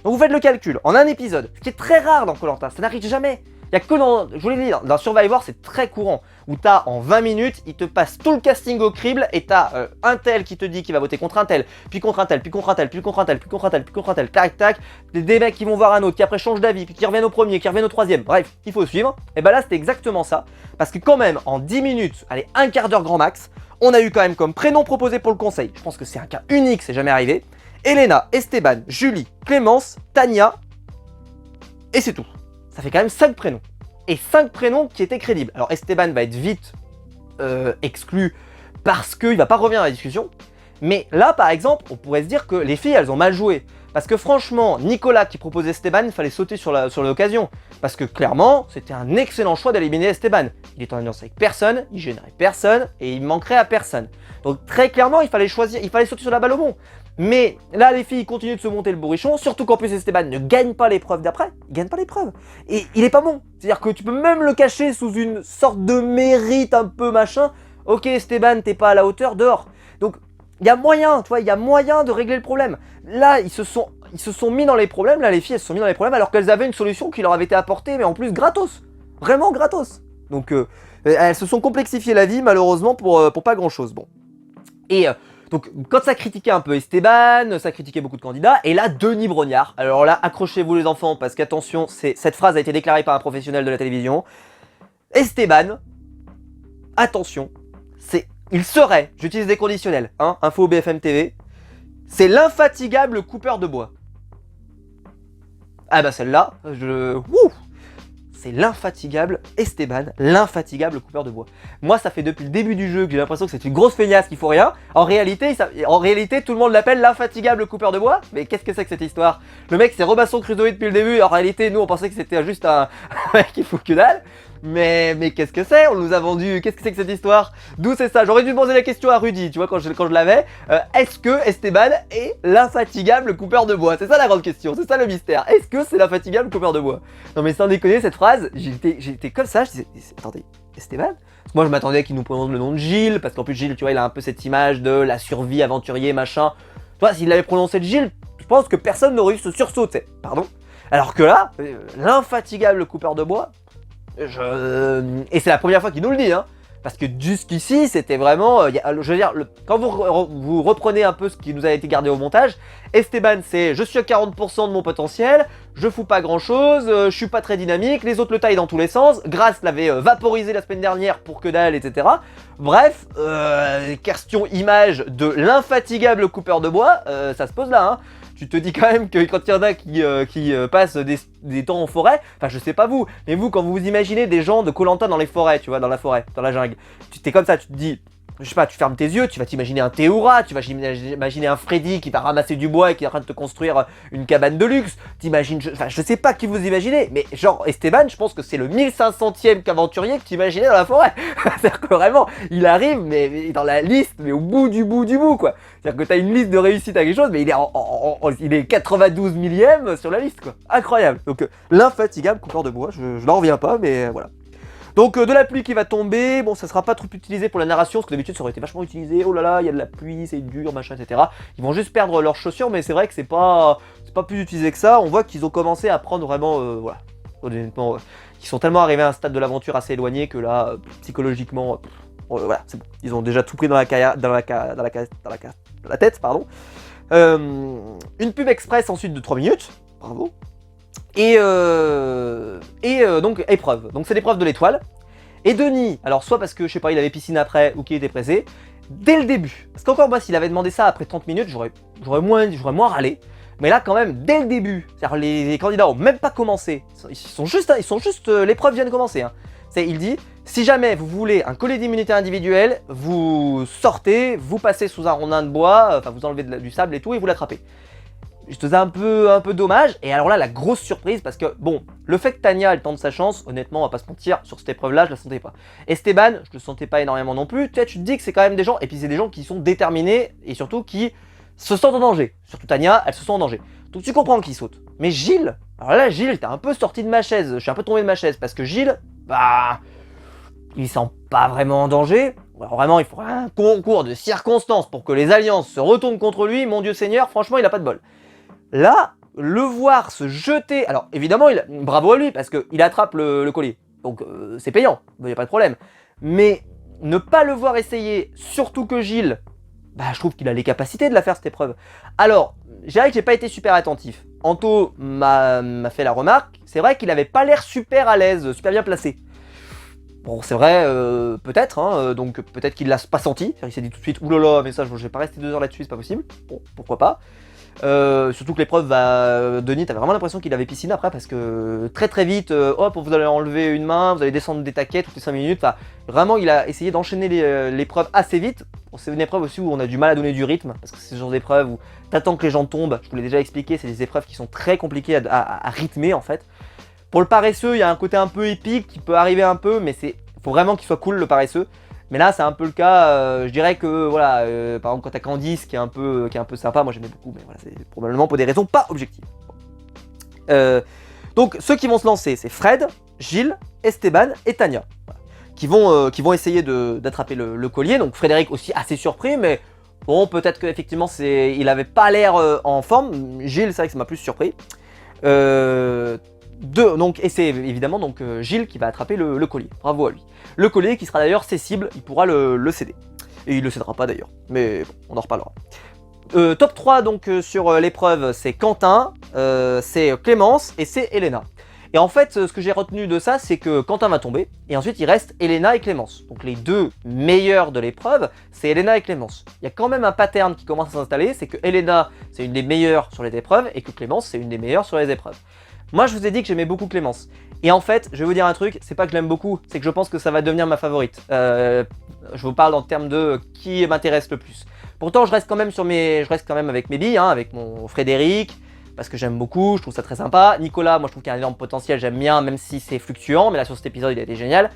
S1: Donc vous faites le calcul, en un épisode, ce qui est très rare dans Koh-Lanta, ça n'arrive jamais. Il n'y a que je vous l'ai dit, dans Survivor c'est très courant, où t'as en 20 minutes, il te passe tout le casting au crible, et t'as un tel qui te dit qu'il va voter contre un tel, puis contre un tel, puis contre un tel, puis contre un tel, puis contre un tel, puis contre un tel, tac tac, des mecs qui vont voir un autre, qui après changent d'avis, puis qui reviennent au premier, qui reviennent au troisième, bref, il faut suivre. Et là c'était exactement ça, parce que quand même en 10 minutes, allez un quart d'heure grand max, on a eu quand même comme prénom proposé pour le conseil, je pense que c'est un cas unique, c'est jamais arrivé, Elena, Esteban, Julie, Clémence, Tania, et c'est tout. Ça fait quand même 5 prénoms. Et 5 prénoms qui étaient crédibles. Alors Esteban va être vite exclu parce qu'il va pas revenir à la discussion. Mais là, par exemple, on pourrait se dire que les filles, elles ont mal joué. Parce que franchement, Nicolas qui proposait Esteban, il fallait sauter sur l'occasion. Parce que clairement, c'était un excellent choix d'éliminer Esteban. Il est en alliance avec personne, il gênerait personne et il manquerait à personne. Donc très clairement, il fallait sauter sur la balle au bon. Mais là, les filles continuent de se monter le bourrichon, surtout qu'en plus Esteban ne gagne pas l'épreuve d'après. Il gagne pas l'épreuve. Et il est pas bon. C'est-à-dire que tu peux même le cacher sous une sorte de mérite un peu machin. Ok Esteban, t'es pas à la hauteur, dehors. Donc il y a moyen, tu vois, il y a moyen de régler le problème. Là, ils se sont ils se sont mis dans les problèmes, là les filles elles se sont mis dans les problèmes alors qu'elles avaient une solution qui leur avait été apportée, mais en plus gratos. Vraiment gratos. Donc elles se sont complexifiées la vie malheureusement pour pas grand chose. Bon. Et donc quand ça critiquait un peu Esteban, ça critiquait beaucoup de candidats, et là Denis Brognard. Alors là accrochez-vous les enfants parce qu'attention, cette phrase a été déclarée par un professionnel de la télévision. Esteban, attention, il serait, j'utilise des conditionnels, hein, info BFM TV, c'est l'infatigable coupeur de bois. Ah bah celle-là, c'est l'infatigable Esteban, l'infatigable coupeur de bois. Moi, ça fait depuis le début du jeu que j'ai l'impression que c'est une grosse feignasse qui faut rien. En réalité, tout le monde l'appelle l'infatigable coupeur de bois. Mais qu'est-ce que c'est que cette histoire? Le mec, c'est Robinson Crusoe depuis le début. En réalité, nous, on pensait que c'était juste un mec qui fout que dalle. Mais qu'est-ce que c'est? On nous a vendu. Qu'est-ce que c'est que cette histoire? D'où c'est ça? J'aurais dû poser la question à Rudy, tu vois, quand je l'avais. Est-ce que Esteban est l'infatigable coupeur de bois? C'est ça la grande question, c'est ça le mystère. Est-ce que c'est l'infatigable coupeur de bois? Non mais sans déconner, cette phrase, j'étais comme ça, je disais, attendez, Esteban? Parce que moi je m'attendais qu'il nous prononce le nom de Gilles, parce qu'en plus Gilles, tu vois, il a un peu cette image de la survie aventurier, machin. Tu vois, s'il avait prononcé de Gilles, je pense que personne n'aurait eu ce sursaut, tu sais. Pardon. Alors que là, l'infatigable coupeur de bois, et c'est la première fois qu'il nous le dit, hein. Parce que jusqu'ici, c'était vraiment... je veux dire, quand vous reprenez un peu ce qui nous a été gardé au montage, Esteban, c'est « je suis à 40% de mon potentiel, je fous pas grand-chose, je suis pas très dynamique, les autres le taillent dans tous les sens, Grasse l'avait vaporisé la semaine dernière pour que dalle, etc. » Bref, question image de l'infatigable coupeur de bois, ça se pose là, hein. Tu te dis quand même que quand il y en a qui passent des temps en forêt, enfin je sais pas vous, mais vous quand vous vous imaginez des gens de Koh-Lanta dans les forêts, tu vois, dans la forêt, dans la jungle, tu t'es comme ça, tu te dis, je sais pas, tu fermes tes yeux, tu vas t'imaginer un Théoura, tu vas imaginer un Freddy qui va ramasser du bois et qui est en train de te construire une cabane de luxe, t'imagines, enfin je sais pas qui vous imaginez, mais genre Esteban, je pense que c'est le 1500e aventurier que tu imaginais dans la forêt. C'est-à-dire que vraiment, il arrive, mais dans la liste, mais au bout du bout, quoi. C'est-à-dire que t'as une liste de réussite à quelque chose, mais il est 92 millième sur la liste, quoi. Incroyable. Donc l'infatigable coupeur de bois, je n'en reviens pas, mais voilà. Donc de la pluie qui va tomber, bon ça sera pas trop utilisé pour la narration, parce que d'habitude ça aurait été vachement utilisé, oh là là, il y a de la pluie, c'est dur, machin, etc. Ils vont juste perdre leurs chaussures, mais c'est vrai que c'est pas plus utilisé que ça, on voit qu'ils ont commencé à prendre vraiment, voilà, honnêtement, ils sont tellement arrivés à un stade de l'aventure assez éloigné que là, psychologiquement, voilà, c'est bon, ils ont déjà tout pris dans la tête, pardon. Une pub express ensuite de 3 minutes, bravo. Et donc épreuve, donc c'est l'épreuve de l'étoile. Et Denis, alors soit parce que je sais pas il avait piscine après ou qu'il était pressé, dès le début, parce qu'encore moi s'il avait demandé ça après 30 minutes j'aurais moins râlé, mais là quand même dès le début, c'est-à-dire les candidats ont même pas commencé, ils sont juste l'épreuve vient de commencer, hein. Il dit, si jamais vous voulez un collier d'immunité individuelle, vous sortez, vous passez sous un rondin de bois, enfin vous enlevez du sable et tout et vous l'attrapez. Je te faisais un peu dommage, et alors là la grosse surprise, parce que bon, le fait que Tania elle tente sa chance, honnêtement on va pas se mentir, sur cette épreuve là je la sentais pas. Esteban, je le sentais pas énormément non plus, tu te dis que c'est quand même des gens, et puis c'est des gens qui sont déterminés, et surtout qui se sentent en danger. Surtout Tania, elle se sent en danger. Donc tu comprends qu'il saute. Mais Gilles, alors là Gilles, t'es un peu sorti de ma chaise, je suis un peu tombé de ma chaise, parce que Gilles, bah, il sent pas vraiment en danger. Alors vraiment il faut un concours de circonstances pour que les alliances se retournent contre lui, mon Dieu Seigneur, franchement il a pas de bol. Là, le voir se jeter... Alors, évidemment, bravo à lui, parce qu'il attrape le collier. Donc, c'est payant, il n'y a pas de problème. Mais ne pas le voir essayer, surtout que Gilles, bah, je trouve qu'il a les capacités de la faire, cette épreuve. Alors, je dirais que j'ai pas été super attentif. Anto m'a fait la remarque, c'est vrai qu'il avait pas l'air super à l'aise, super bien placé. Bon, c'est vrai, peut-être, hein, donc peut-être qu'il l'a pas senti. Il s'est dit tout de suite, oulala, mais ça, je vais pas rester 2 heures là-dessus, c'est pas possible. Bon, pourquoi pas. Surtout que l'épreuve Denis, t'avais vraiment l'impression qu'il avait piscine après parce que très vite, hop, vous allez enlever une main, vous allez descendre des taquets toutes les 5 minutes. Enfin, vraiment, il a essayé d'enchaîner l'épreuve assez vite. Bon, c'est une épreuve aussi où on a du mal à donner du rythme parce que c'est ce genre d'épreuve où t'attends que les gens tombent. Je vous l'ai déjà expliqué, c'est des épreuves qui sont très compliquées à rythmer en fait. Pour le paresseux, il y a un côté un peu épique qui peut arriver un peu, mais faut vraiment qu'il soit cool le paresseux. Mais là, c'est un peu le cas, je dirais que, voilà, par exemple, quand t'as Candice, qui est un peu sympa, moi j'aimais beaucoup, mais voilà, c'est probablement pour des raisons pas objectives. Donc, ceux qui vont se lancer, c'est Fred, Gilles, Esteban et Tania, voilà, qui vont essayer d'attraper le collier. Donc, Frédéric aussi assez surpris, mais Bon, peut-être qu'effectivement, il avait pas l'air en forme. Gilles, c'est vrai que ça m'a plus surpris. Et c'est évidemment donc Gilles qui va attraper le collier. Bravo à lui. Le collier qui sera d'ailleurs cessible, il pourra le céder. Et il le cédera pas d'ailleurs, mais bon, on en reparlera. Top 3 donc sur l'épreuve, c'est Quentin, c'est Clémence et c'est Elena. Et en fait, ce que j'ai retenu de ça, c'est que Quentin va tomber, et ensuite il reste Elena et Clémence. Donc les deux meilleurs de l'épreuve, c'est Elena et Clémence. Il y a quand même un pattern qui commence à s'installer, c'est que Elena, c'est une des meilleures sur les épreuves, et que Clémence, c'est une des meilleures sur les épreuves. Moi, je vous ai dit que j'aimais beaucoup Clémence. Et en fait, je vais vous dire un truc, c'est pas que je l'aime beaucoup, c'est que je pense que ça va devenir ma favorite. Je vous parle en termes de qui m'intéresse le plus. Pourtant, je reste quand même avec mes billes, hein, avec mon Frédéric, parce que j'aime beaucoup, je trouve ça très sympa. Nicolas, moi je trouve qu'il y a un énorme potentiel, j'aime bien, même si c'est fluctuant, mais là sur cet épisode il a été génial.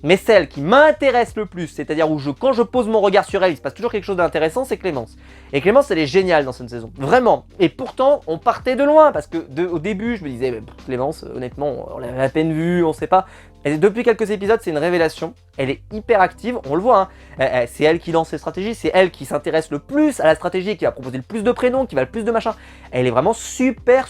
S1: Mais celle qui m'intéresse le plus, c'est-à-dire où quand je pose mon regard sur elle, il se passe toujours quelque chose d'intéressant, c'est Clémence. Et Clémence, elle est géniale dans cette saison, vraiment. Et pourtant, on partait de loin, parce que au début, je me disais, Clémence, honnêtement, on l'avait à peine vue, on sait pas. Et depuis quelques épisodes, c'est une révélation. Elle est hyper active, on le voit, hein. C'est elle qui lance ses stratégies, c'est elle qui s'intéresse le plus à la stratégie, qui va proposer le plus de prénoms, qui va le plus de machin. Elle est vraiment super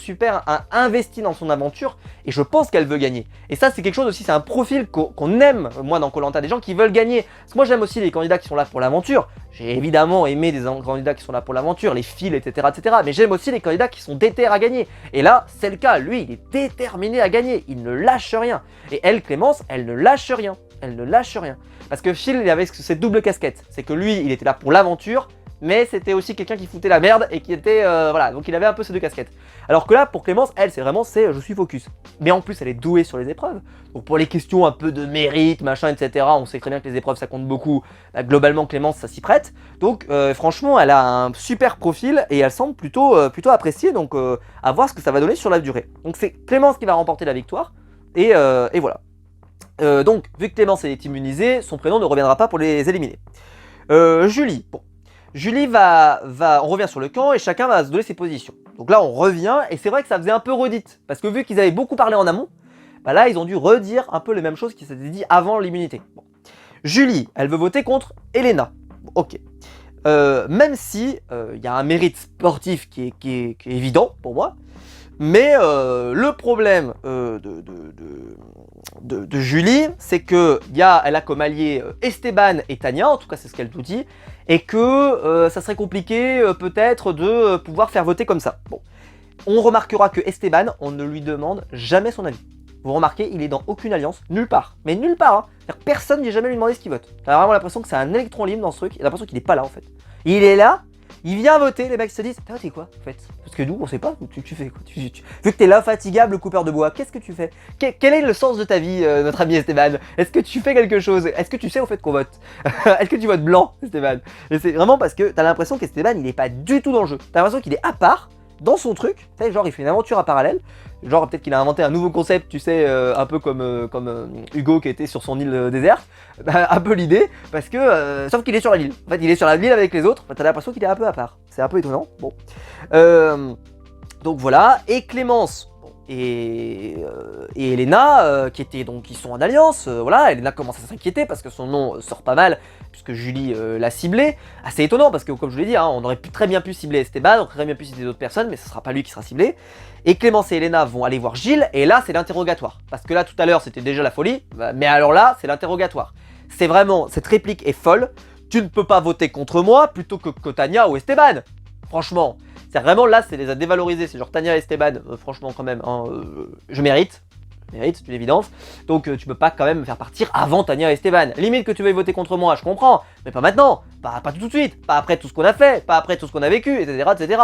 S1: investie dans son aventure, et je pense qu'elle veut gagner. Et ça, c'est quelque chose aussi, c'est un profil qu'on aime, moi, dans Koh-Lanta, des gens qui veulent gagner. Parce que moi, j'aime aussi les candidats qui sont là pour l'aventure. J'ai évidemment aimé des candidats qui sont là pour l'aventure, les fils, etc., etc. Mais j'aime aussi les candidats qui sont déter à gagner. Et là, c'est le cas. Lui, il est déterminé à gagner. Il ne lâche rien. Et elle, Clémence, elle ne lâche rien. Elle ne lâche rien. Parce que Phil, il avait cette double casquette. C'est que lui, il était là pour l'aventure, mais c'était aussi quelqu'un qui foutait la merde et qui était... voilà, donc il avait un peu ces deux casquettes. Alors que là, pour Clémence, elle, c'est vraiment, je suis focus. Mais en plus, elle est douée sur les épreuves. Donc pour les questions un peu de mérite, machin, etc., on sait très bien que les épreuves, ça compte beaucoup. Bah, globalement, Clémence, ça s'y prête. Donc franchement, elle a un super profil et elle semble plutôt appréciée. Donc à voir ce que ça va donner sur la durée. Donc c'est Clémence qui va remporter la victoire. Et voilà. Donc, vu que Clémence est immunisée, son prénom ne reviendra pas pour les éliminer. Julie, bon. Julie on revient sur le camp et chacun va se donner ses positions. Donc là, on revient et c'est vrai que ça faisait un peu redite. Parce que vu qu'ils avaient beaucoup parlé en amont, bah là, ils ont dû redire un peu les mêmes choses qui s'étaient dit avant l'immunité. Bon. Julie, elle veut voter contre Elena. Ok. Même si y a un mérite sportif qui est évident pour moi. Mais le problème de Julie, c'est que elle a comme allié Esteban et Tania, en tout cas c'est ce qu'elle nous dit, et que ça serait compliqué peut-être de pouvoir faire voter comme ça. Bon, on remarquera que Esteban, on ne lui demande jamais son avis. Vous remarquez, il est dans aucune alliance, nulle part, mais nulle part. Hein. Personne n'a jamais lui demandé ce qu'il vote. T'as vraiment l'impression que c'est un électron libre dans ce truc, et l'impression qu'il n'est pas là en fait. Il est là. Il vient voter, les mecs se disent, t'es quoi en fait? Parce que nous, on sait pas, tu fais quoi? Vu que t'es l'infatigable coupeur de bois, qu'est-ce que tu fais? Quel est le sens de ta vie, notre ami Esteban? Est-ce que tu fais quelque chose? Est-ce que tu sais au fait qu'on vote? Est-ce que tu votes blanc, Esteban? Et c'est vraiment parce que t'as l'impression qu'Esteban, il est pas du tout dans le jeu. T'as l'impression qu'il est à part, dans son truc, tu sais, genre il fait une aventure à parallèle, genre peut-être qu'il a inventé un nouveau concept, tu sais, un peu comme Hugo qui était sur son île déserte, un peu l'idée, parce que, sauf qu'il est sur la île, en fait il est sur la île avec les autres, t'as l'impression qu'il est un peu à part, c'est un peu étonnant, bon. Donc voilà, et Clémence et Elena, qui sont en alliance, voilà, Elena commence à s'inquiéter parce que son nom sort pas mal, puisque Julie l'a ciblé. Assez étonnant parce que, comme je vous l'ai dit, hein, on aurait très bien pu cibler Esteban, on aurait très bien pu cibler d'autres personnes, mais ce sera pas lui qui sera ciblé. Et Clémence et Elena vont aller voir Gilles, et là c'est l'interrogatoire. Parce que là tout à l'heure c'était déjà la folie, mais alors là c'est l'interrogatoire. C'est vraiment, cette réplique est folle, tu ne peux pas voter contre moi plutôt que Tania ou Esteban. Franchement, c'est vraiment là, c'est les a dévalorisés, c'est genre Tania et Esteban, franchement quand même, hein, je mérite, c'est une évidence, donc tu peux pas quand même me faire partir avant Tania et Esteban. Limite que tu veuilles voter contre moi, je comprends, mais pas maintenant, pas tout de suite, pas après tout ce qu'on a fait, pas après tout ce qu'on a vécu, etc. etc.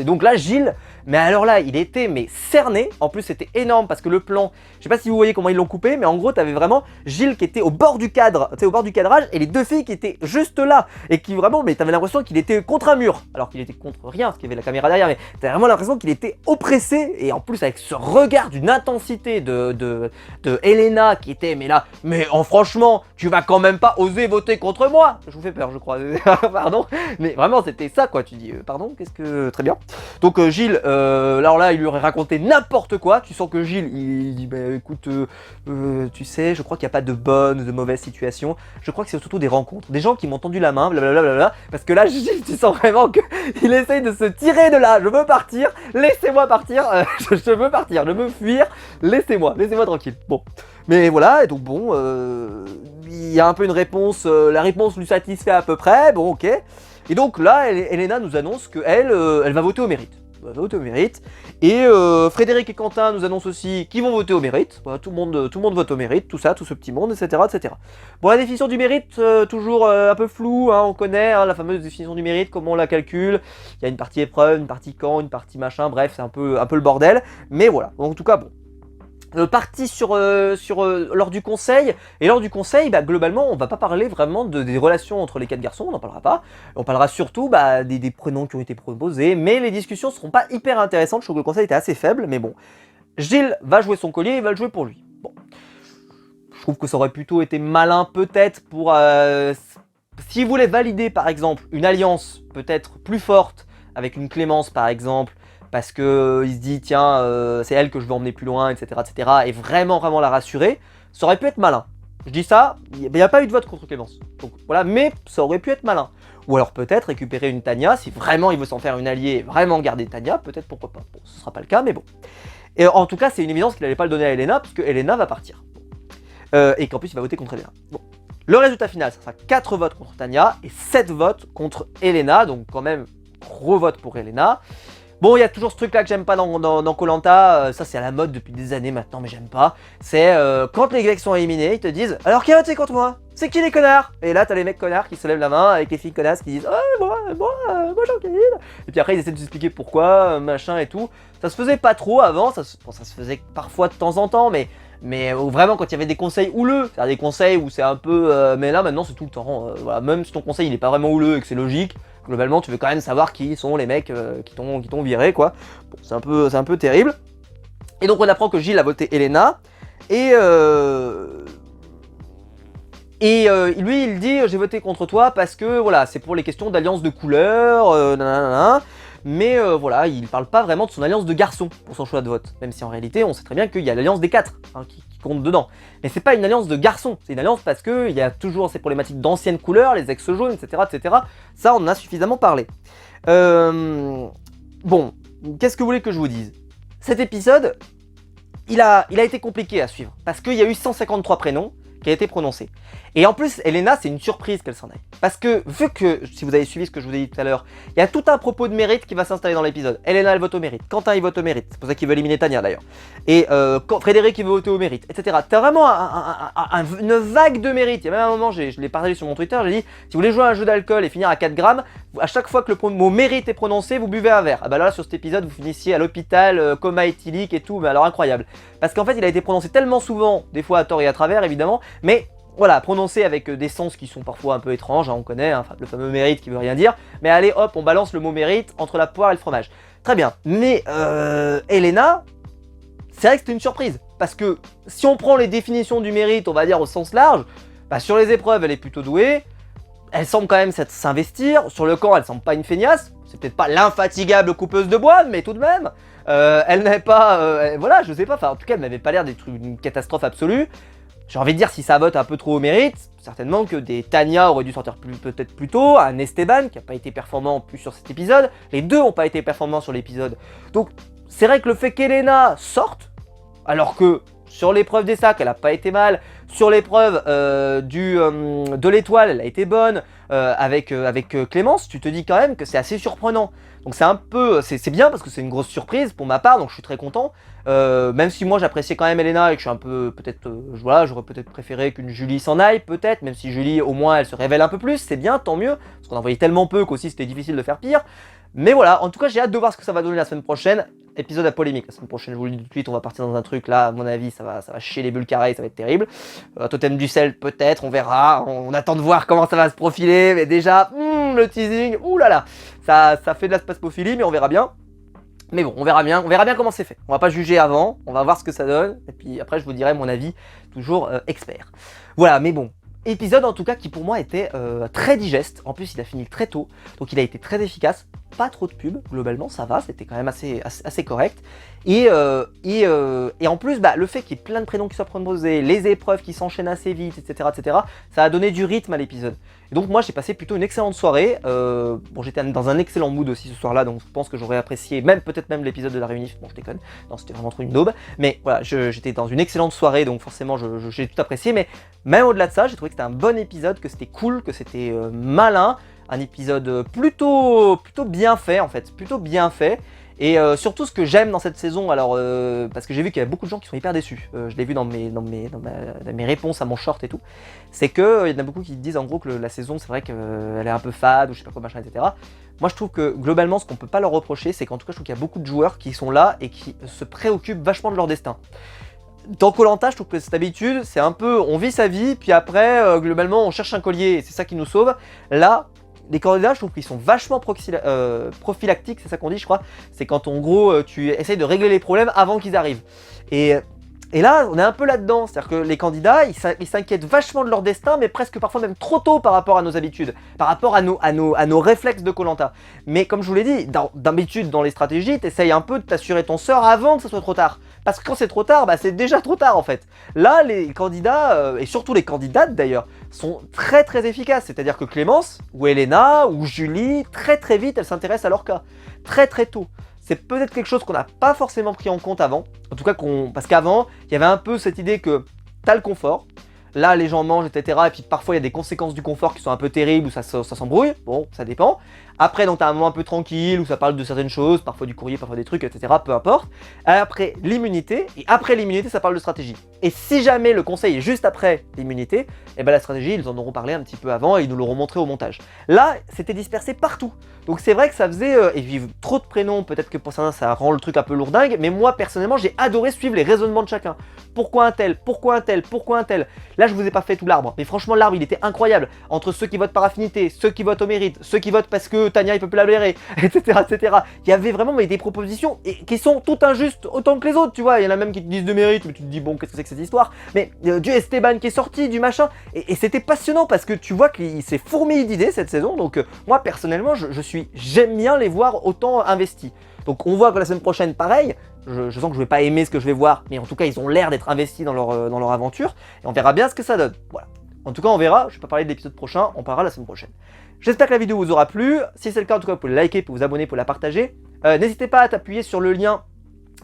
S1: Donc là, Gilles, mais alors là, il était cerné, en plus c'était énorme parce que le plan, je sais pas si vous voyez comment ils l'ont coupé, mais en gros t'avais vraiment Gilles qui était au bord du cadre, tu sais, au bord du cadrage, et les deux filles qui étaient juste là, et qui vraiment, mais t'avais l'impression qu'il était contre un mur, alors qu'il était contre rien, parce qu'il y avait la caméra derrière, mais t'avais vraiment l'impression qu'il était oppressé, et en plus avec ce regard d'une intensité de Elena qui était, mais là, franchement, tu vas quand même pas oser voter voté contre moi. Je vous fais peur, je crois. Pardon. Mais vraiment, c'était ça, quoi. Tu dis, pardon, qu'est-ce que... Très bien. Donc, Gilles, alors là, il lui aurait raconté n'importe quoi. Tu sens que Gilles, il dit, bah écoute, tu sais, je crois qu'il n'y a pas de bonne ou de mauvaise situation. Je crois que c'est surtout des rencontres. Des gens qui m'ont tendu la main, blablabla. Parce que là, Gilles, tu sens vraiment qu'il essaye de se tirer de là. Je veux partir, laissez-moi partir. Je veux partir, je veux fuir. Laissez-moi tranquille. Bon. Mais voilà, et donc bon, il y a un peu une réponse, la réponse lui satisfait à peu près, bon ok. Et donc là, Elena nous annonce qu'elle elle va voter au mérite. Elle va voter au mérite. Et Frédéric et Quentin nous annoncent aussi qu'ils vont voter au mérite. Voilà, tout le monde vote au mérite, tout ça, tout ce petit monde, etc. etc. Bon, la définition du mérite, toujours un peu floue, hein, on connaît hein, la fameuse définition du mérite, comment on la calcule. Il y a une partie épreuve, une partie camp, une partie machin, bref, c'est un peu le bordel. Mais voilà, en tout cas, bon. Parti lors du conseil, et lors du conseil, bah, globalement, on va pas parler vraiment des relations entre les 4 garçons, on n'en parlera pas. On parlera surtout bah, des prénoms qui ont été proposés, mais les discussions seront pas hyper intéressantes, je trouve que le conseil était assez faible, mais bon. Gilles va jouer son collier, il va le jouer pour lui. Bon. Je trouve que ça aurait plutôt été malin peut-être pour... s'il voulait valider par exemple une alliance peut-être plus forte, avec une Clémence par exemple, parce que il se dit tiens c'est elle que je veux emmener plus loin, etc. etc. et vraiment la rassurer, ça aurait pu être malin. Je dis ça, il n'y a pas eu de vote contre Clémence. Donc voilà, mais ça aurait pu être malin. Ou alors peut-être récupérer une Tania, si vraiment il veut s'en faire une alliée, vraiment garder Tania, peut-être pourquoi pas. Bon, ce sera pas le cas, mais bon. Et en tout cas, c'est une évidence qu'il n'allait pas le donner à Elena, puisque Elena va partir. Et qu'en plus il va voter contre Elena. Bon. Le résultat final, ça sera 4 votes contre Tania et 7 votes contre Elena, donc quand même gros vote pour Elena. Bon, il y a toujours ce truc là que j'aime pas dans Koh-Lanta, ça c'est à la mode depuis des années maintenant, mais j'aime pas. C'est quand les mecs sont éliminés, ils te disent alors qui a voté contre moi? C'est qui les connards? Et là t'as les mecs connards qui se lèvent la main avec les filles connasses qui disent moi Jean-Kévin. Et puis après ils essaient de s'expliquer pourquoi, machin et tout. Ça se faisait pas trop avant, ça se faisait parfois de temps en temps, mais vraiment quand il y avait des conseils houleux, c'est-à-dire des conseils où c'est un peu... mais là maintenant c'est tout le temps, voilà, même si ton conseil il est pas vraiment houleux et que c'est logique, globalement tu veux quand même savoir qui sont les mecs qui t'ont viré quoi. Bon, c'est un peu terrible. Et donc on apprend que Gilles a voté Elena, et lui il dit j'ai voté contre toi parce que voilà c'est pour les questions d'alliance de couleur, nanana. Mais voilà, il parle pas vraiment de son alliance de garçons pour son choix de vote. Même si en réalité, on sait très bien qu'il y a l'alliance des 4 hein, qui compte dedans. Mais c'est pas une alliance de garçons, c'est une alliance parce qu'il y a toujours ces problématiques d'anciennes couleurs, les ex-jaunes, etc., etc. Ça, on en a suffisamment parlé. Bon, qu'est-ce que vous voulez que je vous dise? Cet épisode, il a été compliqué à suivre. Parce qu'il y a eu 153 prénoms qui a été prononcé. Et en plus, Elena, c'est une surprise qu'elle s'en aille. Parce que, vu que, si vous avez suivi ce que je vous ai dit tout à l'heure, il y a tout un propos de mérite qui va s'installer dans l'épisode. Elena, elle vote au mérite. Quentin, il vote au mérite. C'est pour ça qu'il veut éliminer Tania, d'ailleurs. Et Frédéric, il veut voter au mérite, etc. T'as vraiment une vague de mérite. Il y a même un moment, je l'ai partagé sur mon Twitter, j'ai dit, si vous voulez jouer à un jeu d'alcool et finir à 4 grammes, à chaque fois que le mot mérite est prononcé, vous buvez un verre. Ah bah là, sur cet épisode, vous finissiez à l'hôpital, coma éthylique et tout, mais alors incroyable. Parce qu'en fait, il a été prononcé tellement souvent, des fois à tort et à travers, évidemment, mais... Voilà, prononcé avec des sens qui sont parfois un peu étranges, hein, on connaît, hein, le fameux mérite qui veut rien dire. Mais allez hop, on balance le mot mérite entre la poire et le fromage. Très bien, mais Elena, c'est vrai que c'était une surprise. Parce que si on prend les définitions du mérite, on va dire au sens large, bah, sur les épreuves elle est plutôt douée. Elle semble quand même s'investir. Sur le camp, elle semble pas une feignasse. C'est peut-être pas l'infatigable coupeuse de bois, mais tout de même. Elle n'est pas... voilà, je sais pas, enfin en tout cas elle n'avait pas l'air d'être une catastrophe absolue. J'ai envie de dire, si ça vote un peu trop au mérite, certainement que des Tania auraient dû sortir peut-être plus tôt, un Esteban qui n'a pas été performant en plus sur cet épisode, les deux n'ont pas été performants sur l'épisode. Donc c'est vrai que le fait qu'Elena sorte, alors que sur l'épreuve des sacs elle n'a pas été mal, sur l'épreuve de l'étoile elle a été bonne, avec Clémence, tu te dis quand même que c'est assez surprenant. Donc c'est un peu, c'est bien parce que c'est une grosse surprise pour ma part, donc je suis très content. Même si moi j'appréciais quand même Elena et que je suis un peu, peut-être, voilà, j'aurais peut-être préféré qu'une Julie s'en aille, peut-être, même si Julie au moins elle se révèle un peu plus, c'est bien, tant mieux, parce qu'on en voyait tellement peu qu'aussi c'était difficile de faire pire. Mais voilà, en tout cas j'ai hâte de voir ce que ça va donner la semaine prochaine. Épisode à polémique, la semaine prochaine je vous le dis tout de suite, on va partir dans un truc là, à mon avis ça va chier les bulles carrées, ça va être terrible. Totem du sel peut-être, on verra, on attend de voir comment ça va se profiler, mais déjà, le teasing, oulala, ça fait de la spasmophilie, mais on verra bien. Mais bon, on verra bien comment c'est fait. On va pas juger avant, on va voir ce que ça donne, et puis après je vous dirai mon avis, toujours expert. Voilà, mais bon, Épisode en tout cas qui pour moi était très digeste, en plus il a fini très tôt, donc il a été très efficace, pas trop de pub, globalement ça va, c'était quand même assez correct. Et en plus, bah, le fait qu'il y ait plein de prénoms qui soient proposés, les épreuves qui s'enchaînent assez vite, etc., ça a donné du rythme à l'épisode. Et donc moi j'ai passé plutôt une excellente soirée, bon j'étais dans un excellent mood aussi ce soir-là, donc je pense que j'aurais apprécié peut-être même l'épisode de la réunif, bon je déconne, non c'était vraiment trop une daube, mais voilà, j'étais dans une excellente soirée, donc forcément j'ai tout apprécié, mais même au-delà de ça, j'ai trouvé que c'était un bon épisode, que c'était cool, que c'était malin, un épisode plutôt bien fait en fait, plutôt bien fait. Et surtout ce que j'aime dans cette saison, alors parce que j'ai vu qu'il y a beaucoup de gens qui sont hyper déçus, je l'ai vu dans mes réponses à mon short et tout, c'est que il y en a beaucoup qui disent en gros que la saison c'est vrai qu'elle est un peu fade ou je sais pas quoi machin etc. Moi je trouve que globalement ce qu'on peut pas leur reprocher c'est qu'en tout cas je trouve qu'il y a beaucoup de joueurs qui sont là et qui se préoccupent vachement de leur destin. Dans Koh-Lanta, je trouve que cette habitude, c'est un peu, on vit sa vie, puis après, globalement, on cherche un collier, et c'est ça qui nous sauve. Là, les candidats, je trouve qu'ils sont vachement prophylactiques, c'est ça qu'on dit, je crois. C'est quand, en gros, tu essayes de régler les problèmes avant qu'ils arrivent. Et là, on est un peu là-dedans, c'est-à-dire que les candidats, ils s'inquiètent vachement de leur destin, mais presque parfois même trop tôt par rapport à nos habitudes, par rapport à nos réflexes de Koh-Lanta. Mais comme je vous l'ai dit, d'habitude dans les stratégies, t'essayes un peu de t'assurer ton sort avant que ce soit trop tard. Parce que quand c'est trop tard, bah c'est déjà trop tard en fait. Là, les candidats, et surtout les candidates d'ailleurs, sont très efficaces. C'est-à-dire que Clémence, ou Elena, ou Julie, très vite, elles s'intéressent à leur cas. Très tôt. C'est peut-être quelque chose qu'on n'a pas forcément pris en compte avant. En tout cas, parce qu'avant, il y avait un peu cette idée que t'as le confort. Là, les gens mangent, etc. Et puis parfois, il y a des conséquences du confort qui sont un peu terribles, où ça s'embrouille. Bon, ça dépend. Après, donc, t'as un moment un peu tranquille, où ça parle de certaines choses, parfois du courrier, parfois des trucs, etc. Peu importe. Après, l'immunité. Et après l'immunité, ça parle de stratégie. Et si jamais le conseil est juste après l'immunité, eh ben la stratégie, ils en auront parlé un petit peu avant et ils nous l'auront montré au montage. Là, c'était dispersé partout. Donc c'est vrai que ça faisait, et puis trop de prénoms, peut-être que pour certains ça rend le truc un peu lourdingue, mais moi personnellement j'ai adoré suivre les raisonnements de chacun. Pourquoi un tel, pourquoi un tel, pourquoi un tel. Là je vous ai pas fait tout l'arbre, mais franchement l'arbre il était incroyable. Entre ceux qui votent par affinité, ceux qui votent au mérite, ceux qui votent parce que Tania il peut plus la blairer, etc. Il y avait vraiment des propositions qui sont toutes injustes autant que les autres, tu vois. Il y en a même qui te disent de mérite, mais tu te dis bon qu'est-ce que c'est que cette histoire. Mais du Esteban qui est sorti, du machin, et c'était passionnant parce que tu vois qu'il s'est fourmillé d'idées cette saison, donc moi personnellement j'aime bien les voir autant investis. Donc on voit que la semaine prochaine pareil, je sens que je vais pas aimer ce que je vais voir, mais en tout cas ils ont l'air d'être investis dans leur aventure, et on verra bien ce que ça donne, voilà. En tout cas on verra, je vais pas parler de l'épisode prochain, on parlera la semaine prochaine. J'espère que la vidéo vous aura plu, si c'est le cas en tout cas vous pouvez liker, vous abonner, vous la partager. N'hésitez pas à t'appuyer sur le lien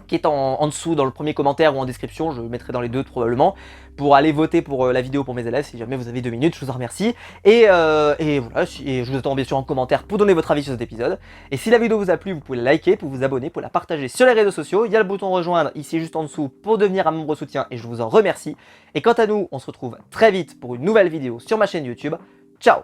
S1: qui est en dessous dans le premier commentaire ou en description, je le mettrai dans les deux probablement, pour aller voter pour la vidéo pour mes élèves, si jamais vous avez 2 minutes, je vous en remercie. Et voilà, et je vous attends bien sûr en commentaire pour donner votre avis sur cet épisode. Et si la vidéo vous a plu, vous pouvez la liker, pour vous abonner, pour la partager sur les réseaux sociaux. Il y a le bouton rejoindre ici juste en dessous pour devenir un membre soutien et je vous en remercie. Et quant à nous, on se retrouve très vite pour une nouvelle vidéo sur ma chaîne YouTube. Ciao!